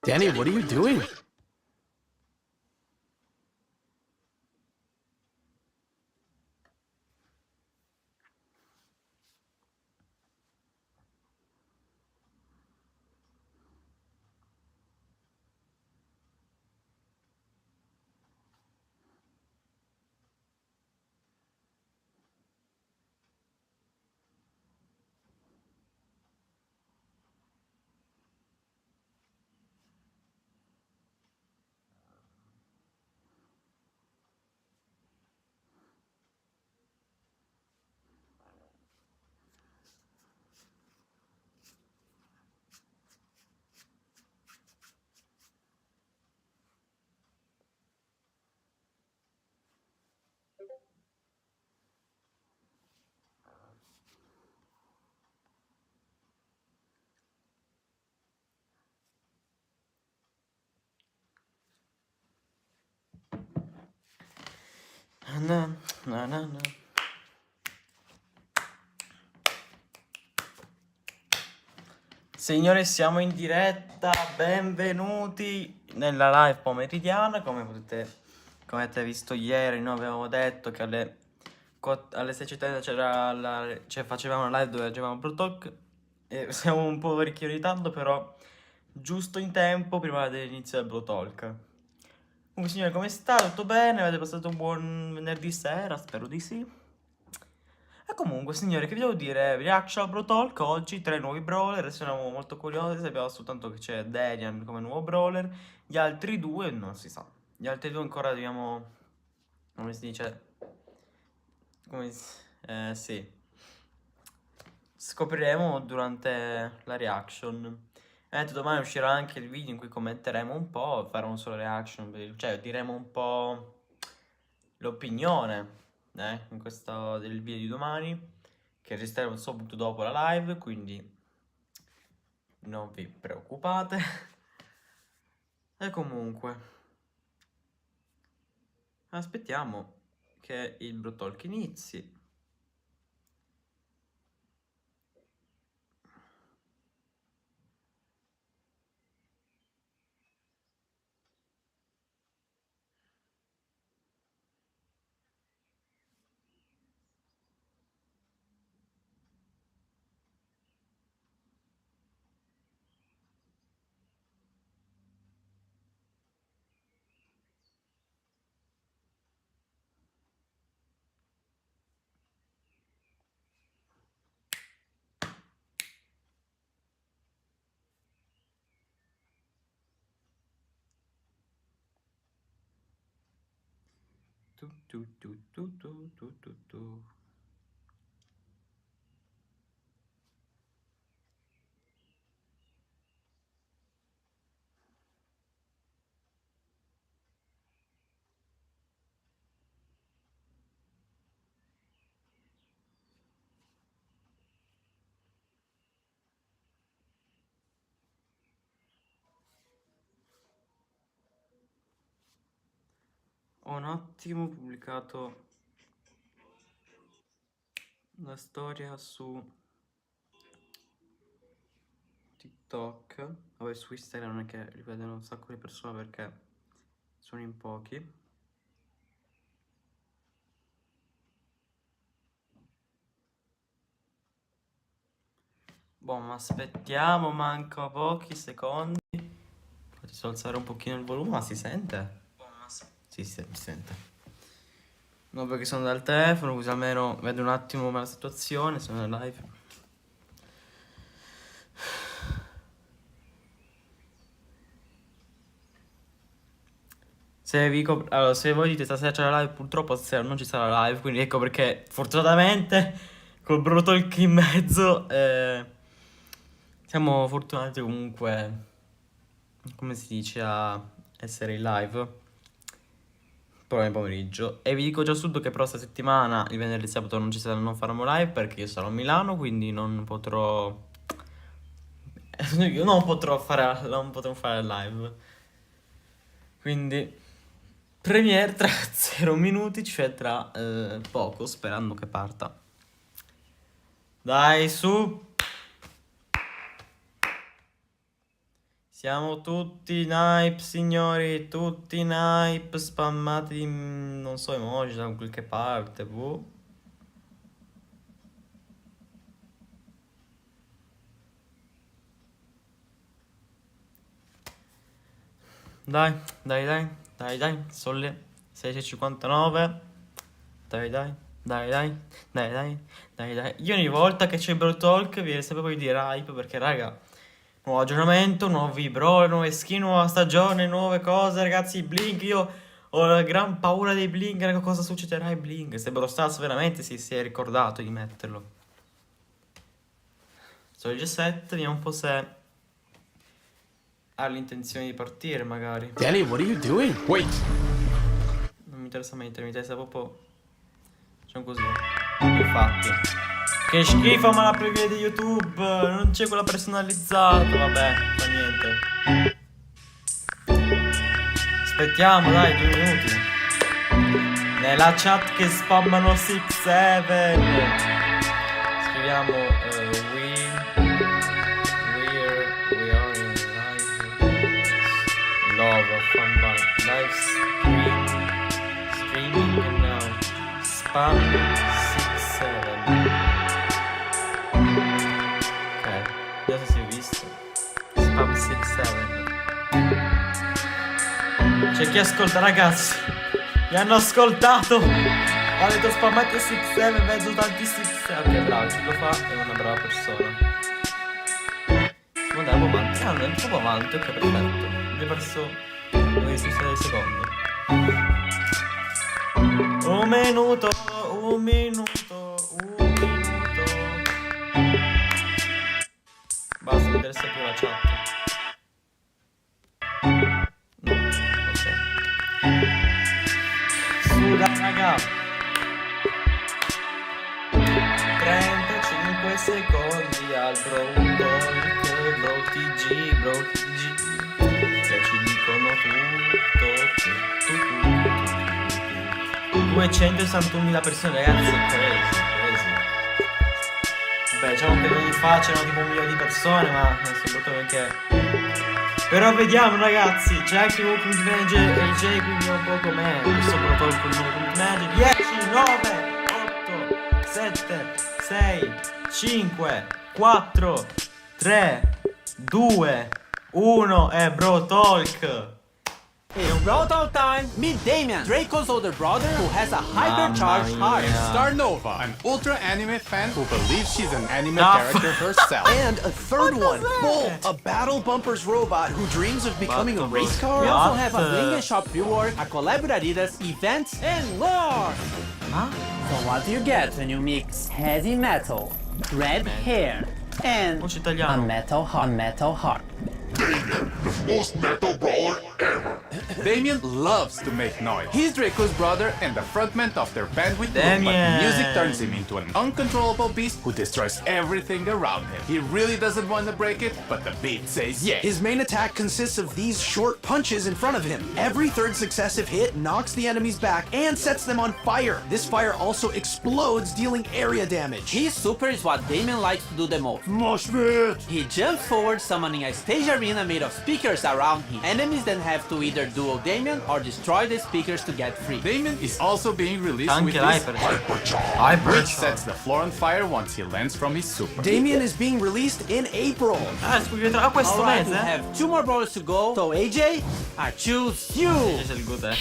Danny, what are you doing? Na, na, na, na. Signore, siamo in diretta, benvenuti nella live pomeridiana. Come avete visto ieri, noi avevamo detto che alle 6:30 facevamo una live dove facevamo Pro Talk. E siamo un po' parecchio in ritardo, però giusto in tempo prima dell'inizio del Pro Talk. Comunque signore, come state? Tutto bene? Avete passato un buon venerdì sera? Spero di sì. E comunque, signori, che vi devo dire? Reaction al Pro Talk oggi, 3 nuovi brawler, siamo molto curiosi, sappiamo soltanto che c'è Daniel come nuovo brawler, gli altri due non si sa. Gli altri due ancora dobbiamo, come si dice, sì, scopriremo durante la reaction. Domani uscirà anche il video in cui commenteremo un po', faremo solo reaction, cioè diremo un po' l'opinione, in questo del video di domani, che registreremo subito dopo la live, quindi non vi preoccupate. E comunque aspettiamo che il Bro Talk inizi. Tu, tu, tu, tu, tu, tu, tu, tu. Ho un attimo pubblicato la storia su TikTok, vabbè su Instagram non è che li vedono un sacco di persone perché sono in pochi. Boh, ma aspettiamo, mancano pochi secondi. Potete solo alzare un pochino il volume, ma si sente? Sì, si sente. No, perché sono dal telefono, così almeno vedo un attimo la situazione, sono in live. Allora, se voi dite stasera c'è la live, purtroppo stasera non ci sarà la live, quindi ecco perché fortunatamente col Bro Talk in mezzo siamo fortunati comunque, come si dice, a essere in live però nel pomeriggio. E vi dico già subito che però sta settimana, il venerdì e sabato non faremo live perché io sarò a Milano, quindi non potrò io non potrò fare live. Quindi premiere tra 0 minuti, cioè tra poco, sperando che parta. Dai, su! Siamo tutti in hype, signori, tutti in hype, spammati, non so, emoji da qualche parte, boh. Dai, sono le 16:59. Dai. Io ogni volta che c'è Brawl Talk viene sempre poi di hype perché, raga, nuovo aggiornamento, nuovi Brawl, nuove skin, nuova stagione, nuove cose, ragazzi, Blink, io ho la gran paura dei Blink, raga, cosa succederà ai Blink? Se Brawl Stars veramente si è ricordato di metterlo. Sono le 17, vediamo un po' se ha l'intenzione di partire, magari. Danny, what are you doing? Wait. Non mi interessa niente, mi interessa proprio... Facciamo così. Infatti. Che schifo, ma la preview di YouTube. Non c'è quella personalizzata. Vabbè, fa niente. Aspettiamo, dai, 2 minuti. Nella chat che spammano 6-7. Scriviamo we are in live. Love fun live streaming now. Spam 6-7. Ok, adesso si è visto. Spam 6-7. C'è chi ascolta, ragazzi. Mi hanno ascoltato. Ho detto spammate 6-7, vedo tanti 6-7. Ok, bravo, chi lo fa è una brava persona. Devo andare avanti. Ah, andiamo un po' avanti, ok, perfetto. Abbiamo perso 26 secondi. Un minuto. Basta, mi interessa più la chat. No, ok. Su, dai, raga. 35 secondi al Brawl Talk, Brawl TG. Che ci dicono tutto. 261.000 persone, ragazzi, crazy. Beh, diciamo che non li facciano tipo 1 milione di persone, ma soprattutto perché... Però vediamo, ragazzi, c'è anche il nuovo community manager AJ, quindi vediamo un po' com'è questo protocollo con il nuovo community manager. 10, 9, 8, 7, 6, 5, 4, 3, 2, 1 e Brawl Talk. It's Brawl Talk time! Meet Damien, Draco's older brother who has a hypercharged heart. Star Nova, an ultra anime fan who believes she's an anime character herself. And a third one, Bull, a battle bumpers robot who dreams of becoming a race car. We also have a Bling and Shop reward, a collab with Adidas, events, and more! Huh? So what do you get when you mix heavy metal, red hair, and Voce a italiano. metal heart? Damien, the most metal brawler ever. Damien loves to make noise. He's Draco's brother and the frontman of their band with Nuovo, but Damien. music turns him into an uncontrollable beast who destroys everything around him. He really doesn't want to break it, but the beat says yes. His main attack consists of these short punches in front of him. Every third successive hit knocks the enemies back and sets them on fire. This fire also explodes, dealing area damage. His super is what Damien likes to do the most. Mosh pit! He jumps forward, summoning a stage arena made of speakers around him. Enemies then have to either duel Damien or destroy the speakers to get free. Damien is also being released with Anche this, Hyper. which sets the floor on fire once he lands from his super. Damien is being released in April. A questo Alright, we mese? have 2 more brawlers to go. So AJ, I choose you. C'è il good,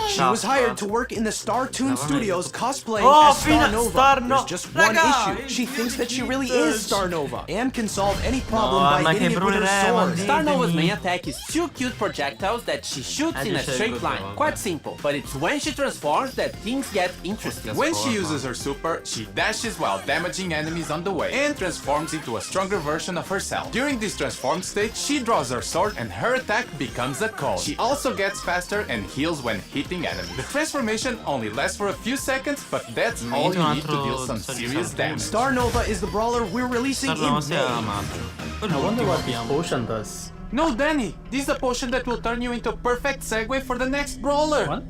She was hired to work in the Star Toon Studios cosplaying Oh, as Star Nova. Star There's just one Raga, issue. She thinks that she really Jesus. is Star Nova and can solve any problem No, ma by che hitting it with her bruleremo, sword. Dio. Star Nova's main attack is 2 cute projectiles that she shoots in a just straight good line. one. Quite simple, but it's when she transforms that things get interesting. When she uses her super, she dashes while damaging enemies on the way and transforms into a stronger version of herself. During this transformed state, she draws her sword and her attack becomes a cone. She also gets faster and heals when hitting enemies. The transformation only lasts for a few seconds, but that's all you need to deal some serious damage. Star Nova is the brawler we're releasing in No, sia May. maggio. I wonder what this potion does. No, Danny, this is a potion that will turn you into a perfect segue for the next brawler. What?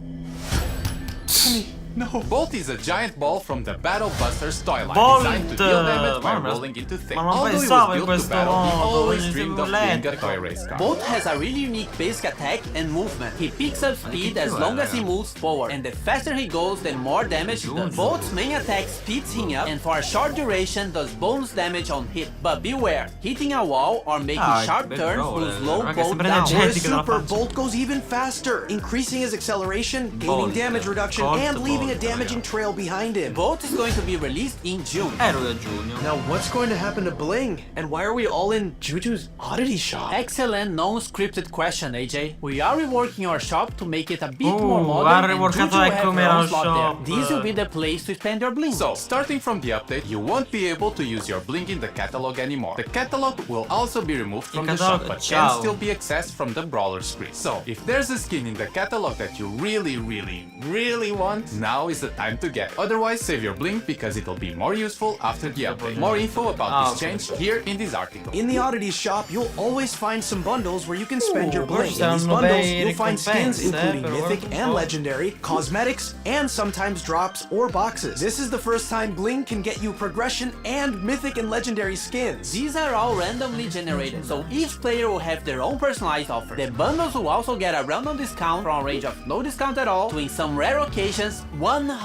No. Bolt is a giant ball from the Battle Buster's toy line, Bolt! designed to deal damage by Ma rolling into things. ma non Although he pensavo in was built to questo battle, he modo, always voglio dreamed of letto. being a toy race car. Bolt has a really unique basic attack and movement. He picks up speed as long as he moves forward, and the faster he goes, the more damage he does. Bolt's main attack speeds him up, and for a short duration does bonus damage on hit. But beware, hitting a wall or making sharp turns will slow Bolt down. For his super, Bolt goes even faster, increasing his acceleration, gaining damage reduction, and leaving a damaging trail behind him. Bolt is going to be released in June. Ero da giugno. Now what's going to happen to Bling? And why are we all in Juju's oddity shop? Excellent non-scripted question, AJ. We are reworking our shop to make it a bit more ha modern, and riworcato Juju will ecco have me her la own slot shop. there. This will be the place to spend your bling. So, starting from the update, you won't be able to use your bling in the catalog anymore. The catalog will also be removed from the shop, but can still be accessed from the brawler screen. So, if there's a skin in the catalog that you really want, now is the time to get it. Otherwise, save your bling because it'll be more useful after the update. More info about this change here in this article. In the oddities shop, you'll always find some bundles where you can spend your bling. questi In these hanno bundles, bei you'll find skins including per mythic quanto and so. legendary, cosmetics, and sometimes drops or boxes. This is the first time bling can get you progression and mythic and legendary skins. These are all randomly generated, so each player will have their own personalized offer. The bundles will also get a random discount from a range of no discount at all to, in some rare occasions,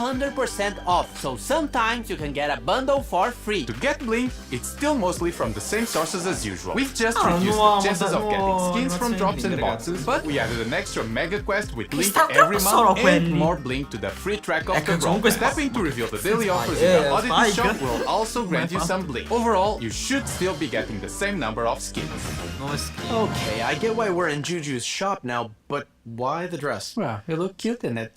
100% off. So sometimes you can get a bundle for free. To get bling, it's still mostly from the same sources as usual. We've just Ah, reduced nuovo, the chances of getting nuovo, skins from animazioni drops and bling, ragazzi. boxes, but we added an extra mega quest with link sta every solo month and quelli. more bling to the free track of Ecco, the Brawl. comunque Tapping to reveal the daily offers in the oddity Spike. shop will also grant you some bling. Overall, you should still be getting the same number of skins. Nuove skin. Okay, I get why we're in Juju's shop now, but why the dress? Well, you look cute in it.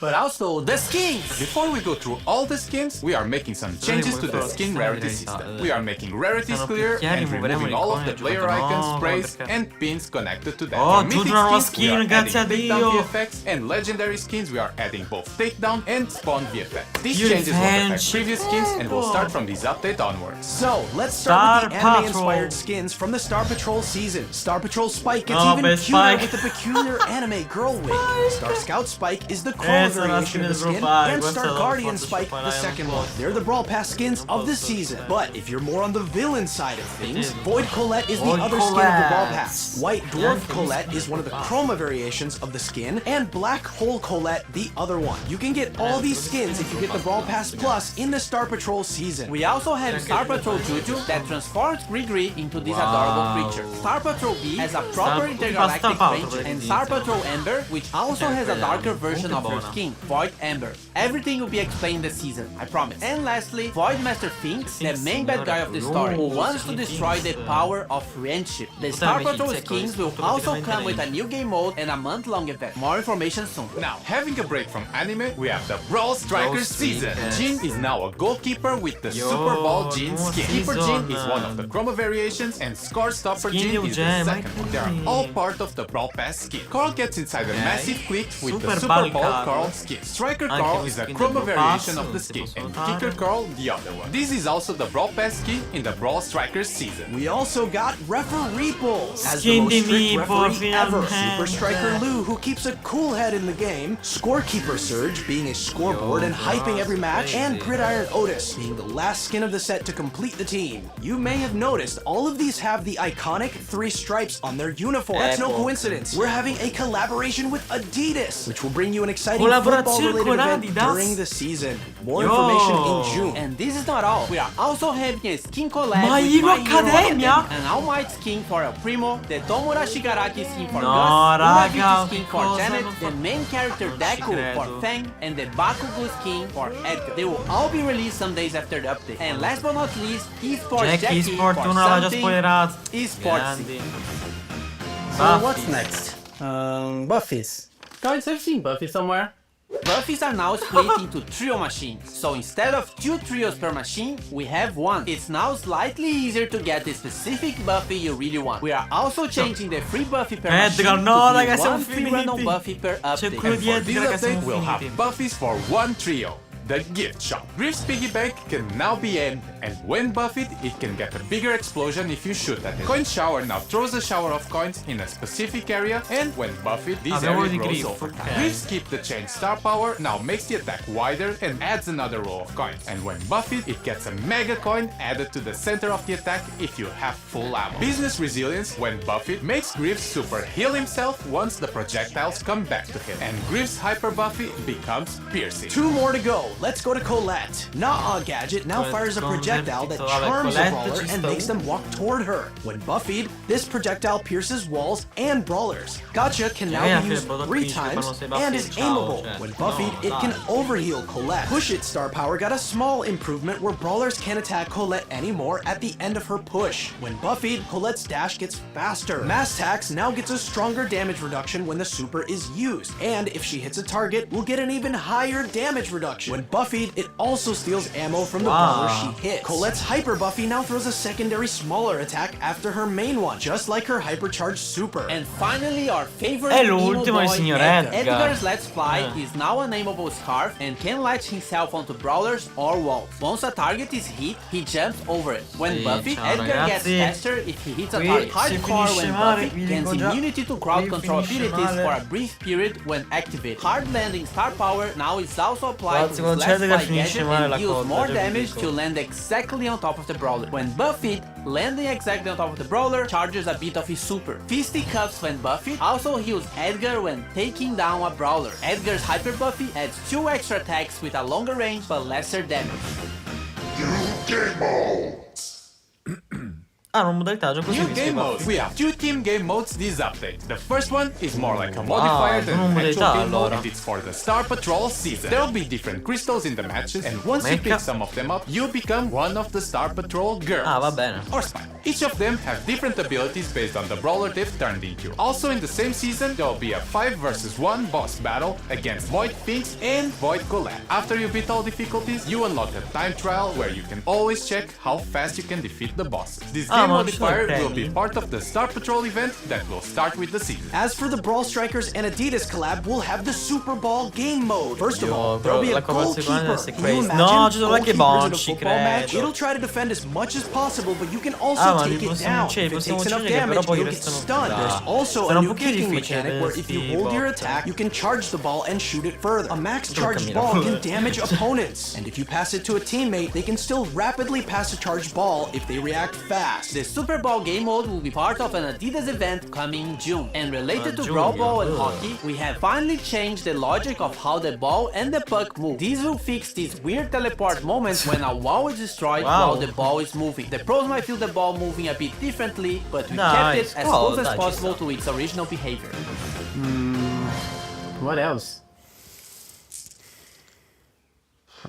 But also the skins! Before we go through all the skins, we are making some changes to the skin rarity system. We are making rarities clear and removing all of the player icons, sprays, and pins connected to them. Oh, For mythic tutta una nuova skins, we are skin, grazie a adding takedown Dio. VFX, and legendary skins we are adding both takedown and spawn VFX. These Io changes won't affect revenge. previous skins and will start from this update onwards. So, let's start with the Star anime-inspired Patrol. skins from the Star Patrol season. Star Patrol Spike gets Oh, even best cuter Spike. with a peculiar anime girl wig. Star Scout Spike is the chrome Sono la variation skin of the del skin, Brawl Pack, and questa Star l'ho Guardian fatto Spike, sparare the un second po'. one. They're the Brawl Pass skins of the season. But if you're more on the villain side of things, Void Colette is the Void other skin of the Brawl Colette. Pass. White Dwarf Colette is one of the chroma variations of the skin, and Black Hole Colette the other one. You can get all these skins if you get the Brawl Pass Plus in the Star Patrol season. We also have Star Patrol Juju that transforms Grigri into this adorable creature. Star Patrol B has a proper intergalactic range, and Star Patrol Ember, which also has a darker version of her skin, Void Ember. Everything will be explained this season, I promise. And lastly, Void Master Finks, the main bad guy of the story, who wants to destroy the power of friendship. The Star Patrol skins will also come with a new game mode and a month-long event. More information soon. Now, having a break from anime, we have the Brawl Strikers season. Jin is now a goalkeeper with the Super Ball Jin skin. Keeper Jin is one of the chroma variations, and Score Stopper Skin Jin di is the Ugem, second one. They are all part of the Brawl Pass skin. Carl gets inside a massive click with the Super Super Ball Ball Carl. Carl skin. Striker Anche Carl lui is a skin chroma del Brawl variation Pass, of the si skin, può and saltare. Kicker Carl the other one. This is also the Brawl Pass skin in the Brawl Strikers season. We also got Referee Pulls as the Skin most di strict Meeple, referee ever. finalmente. Super Striker Lou, who keeps a cool head in the game. Scorekeeper Surge, being a scoreboard and hyping every match. And Gridiron Otis, being the last skin of the set to complete the team. You may have noticed all of these have the iconic 3 stripes on their uniform. That's no coincidence. We're having a collaboration with Adidas, which will bring you an exciting Collaborazione football-related con event Adidas? during the season. More Yo. information in June. And this is not all. We are also having a skin collab My with Hero My Hero Academia? Academia, an All Might skin for El Primo, the Tomura Shigaraki skin for No, Gus, raga, Unagi skin for cosa Janet, non the fa- main character Deku credo. for Fang, and the Bakugo skin for Edgar. They will all be released some days after the update. And last but not least, Esports Jackie Jackie Sport, for uno l'aveva già something spoilerato. esports. Grandi. So Buffy. what's next? Buffys. Guys, I've seen Buffy somewhere. Buffys are now split into trio machines, so instead of 2 trios per machine, we have 1. It's now slightly easier to get the specific Buffy you really want. We are also changing the free Buffy per Edgar, machine no, to be raga, siamo 1 free random finiti. Buffy per C'è update. quello di For this Edgar che update, siamo we'll have finiti. Buffys for 1 trio. the gift shop. Griff's piggy bank can now be aimed, and when buffed, it can get a bigger explosion if you shoot at it. Coin shower now throws a shower of coins in a specific area, and when buffed, this area grows over time. Griff's keep the chain star power now makes the attack wider and adds another row of coins. And when buffed, it gets a mega coin added to the center of the attack if you have full ammo. Business resilience, when buffed, makes Griff's super heal himself once the projectiles come back to him. And Griff's hyper buffy becomes piercing. 2 more to go. Let's go to Colette. Nuovo gadget now fires a projectile that charms a brawler and makes them walk toward her. When buffed, this projectile pierces walls and brawlers. Gotcha can now be used 3 times and is aimable. When buffed, it can overheal Colette. Push It star power got a small improvement where brawlers can't attack Colette anymore at the end of her push. When buffed, Colette's dash gets faster. Mass Tax now gets a stronger damage reduction when the super is used, and if she hits a target, will get an even higher damage reduction. When buffed, it also steals ammo from the brawler she hits. Colette's hyper buffy now throws a secondary smaller attack after her main one, just like her hypercharged super. And finally, our favorite È emo l'ultimo, il boy, signor Edgar. Edgar. Edgar's Let's Fly is now a nameable scarf and can latch himself onto brawlers or walls. Once a target is hit, he jumps over it. When buffed, ciao, Edgar gets ragazzi. faster if he hits a Qui target. si Hardcore, finisce when male, buffed, vi gains dico già. immunity to crowd Qui control finisce abilities male. for a brief period when activated. Hard landing star power now is also applied Ragazzi, to quando his c'è Let's che Fly finisce gadget male and la deals cosa, more già vi damage dico. to land exactly on top of the brawler. When buffed, landing exactly on top of the brawler charges a bit of his super. Fisticuffs when buffed also heals Edgar when taking down a brawler. Edgar's hyper buffy adds 2 extra attacks with a longer range but lesser damage. New game modes. Hanno modalità gioco New simile. game modes. We have 2 team game modes this update. The first one is more like a modifier than sono an actual modalità, game mode, allora. and it's for the Star Patrol season. There'll be different crystals in the matches, and once you pick some of them up, you become one of the Star Patrol girls. Ah, va bene. Or spy. Each of them have different abilities based on the brawler they've turned into. Also in the same season, there'll be a 5 versus 1 boss battle against Void Finks and Void Colette. After you beat all difficulties, you unlock a time trial where you can always check how fast you can defeat the bosses. This game ma modifier ci sono will be part of the Star Patrol event that will start with the season. As for the Brawl Strikers and Adidas collab, we'll have the Super Ball game mode. First of all, there'll be a goalkeeper. Can you imagine? No, ci sono anche i Goalkeepers in a bonci, football match? credo. It'll try to defend as much as possible, but you can also ma take li it possiamo down. uccidere, If it possiamo takes enough uccidere, damage, però poi you'll get restano stunned. là. There's also Sarà a un new pochino kicking difficile mechanic where if you sti hold your bot. attack, you can charge the ball and shoot it further. A max charged cammino. ball can damage opponents, and if you pass it to a teammate, they can still rapidly pass a charged ball if they react fast. The Super Bowl game mode will be part of an Adidas event coming in June. And related to June, Brawl Ball and yeah. hockey, we have finally changed the logic of how the ball and the puck move. These will fix these weird teleport moments when a wall is destroyed while the ball is moving. The pros might feel the ball moving a bit differently, but we kept it as close as possible to its original behavior. What else?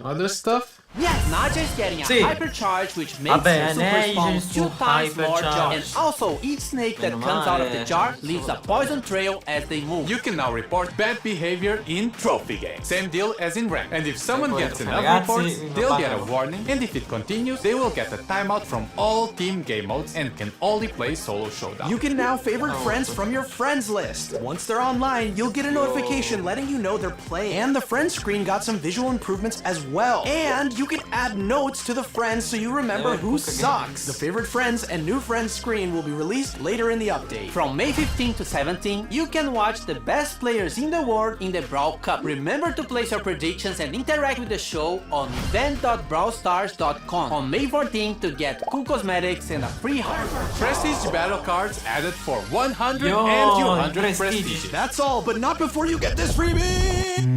Other stuff? Yes, Naja is getting a Sì. hypercharge which makes her super lei spawn il 2 suo times more jar. hypercharge. And also, each snake that comes out of the jar leaves a poison trail as they move. You can now report bad behavior in trophy games. Same deal as in rank. And if someone poi gets enough ragazzi, reports, non they'll get a parlano. warning, and if it continues, they will get a timeout from all team game modes and can only play solo showdown. You can now favorite friends from your friends list. Once they're online, you'll get a notification letting you know they're playing. And the friends screen got some visual improvements as well. And you can add notes to the friends so you remember who sucks. The favorite friends and new friends screen will be released later in the update. From May 15 to 17, you can watch the best players in the world in the Brawl Cup. Remember to place your predictions and interact with the show on event.brawlstars.com. On May 14 to get cool cosmetics and a free heart. Prestige battle cards added for 100 and 200 prestige. That's all, but not before you get this freebie!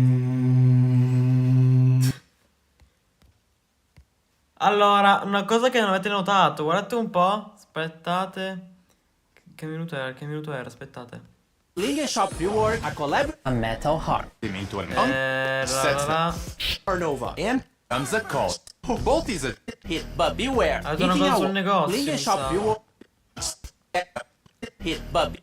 Allora, una cosa che non avete notato, guardate un po', aspettate. Che minuto era? Che minuto era? Aspettate. Link and Shop Reward, a collab, a Metal Heart. Them into an sets them, Nova and comes a call. Bolt is a Hit, but beware. Allora, una cosa sul negozio, Link and mi Shop sa. Reward. Hit, but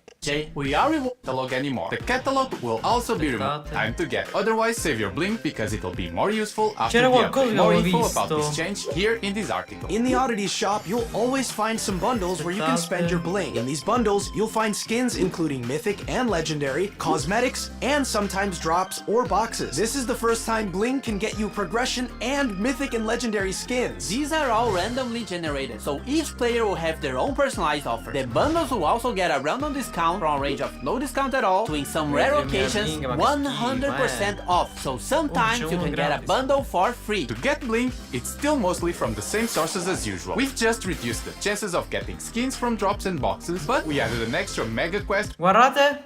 We are catalog anymore. The catalog will also be removed. Time to get. Otherwise, save your blink because it'll be more useful after C'era the update. qualcosa che More avevo info about visto. this change here in this article. In the oddities shop, you'll always find some bundles where you can spend your bling. In these bundles, you'll find skins including mythic and legendary, cosmetics, and sometimes drops or boxes. This is the first time bling can get you progression and mythic and legendary skins. These are all randomly generated, so each player will have their own personalized offer. The bundles will also get a random discount from a range of no discount at all to in some rare occasions 100% off, so sometimes you can get a bundle for free. To get blink, it's still mostly from the same sources as usual. We've just reduced the chances of getting skins from drops and boxes, but we added an extra mega quest. Guardate.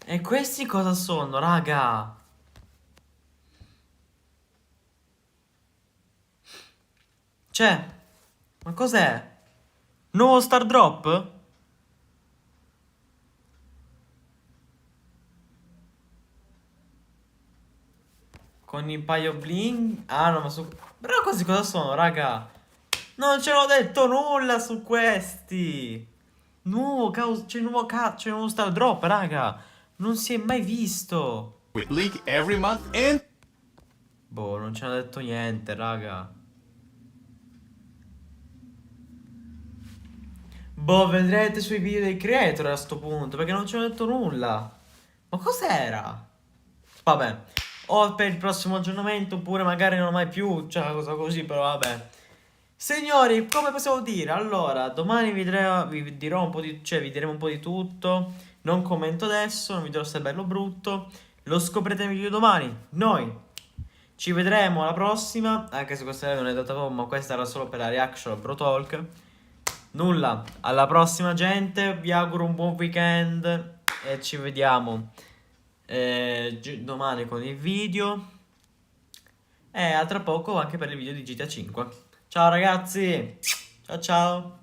E questi cosa sono, raga? Cioè, ma cos'è? Nuovo Star Drop? Con il paio bling? Ah no, ma su... Però questi cosa sono, raga? Non ce l'ho detto nulla su questi! Nuovo c'è nuovo Star Drop, raga! Non si è mai visto! With blink every month and... Boh, non ce l'ho detto niente, raga. Boh, vedrete sui video dei creator a sto punto, perché non ci ho detto nulla. Ma cos'era? Vabbè, o per il prossimo aggiornamento, oppure magari non ho mai più, cioè una cosa così, però vabbè. Signori, come possiamo dire? Allora, domani vi dirò un po' di, cioè vi diremo un po' di tutto. Non commento adesso, non vi dirò se è bello o brutto. Lo scoprirete nel video domani. Noi ci vedremo alla prossima, anche se questa non è data proprio, ma questa era solo per la reaction al Pro Talk. Nulla, alla prossima gente, vi auguro un buon weekend e ci vediamo domani con il video e a tra poco anche per il video di GTA 5. Ciao ragazzi, ciao ciao.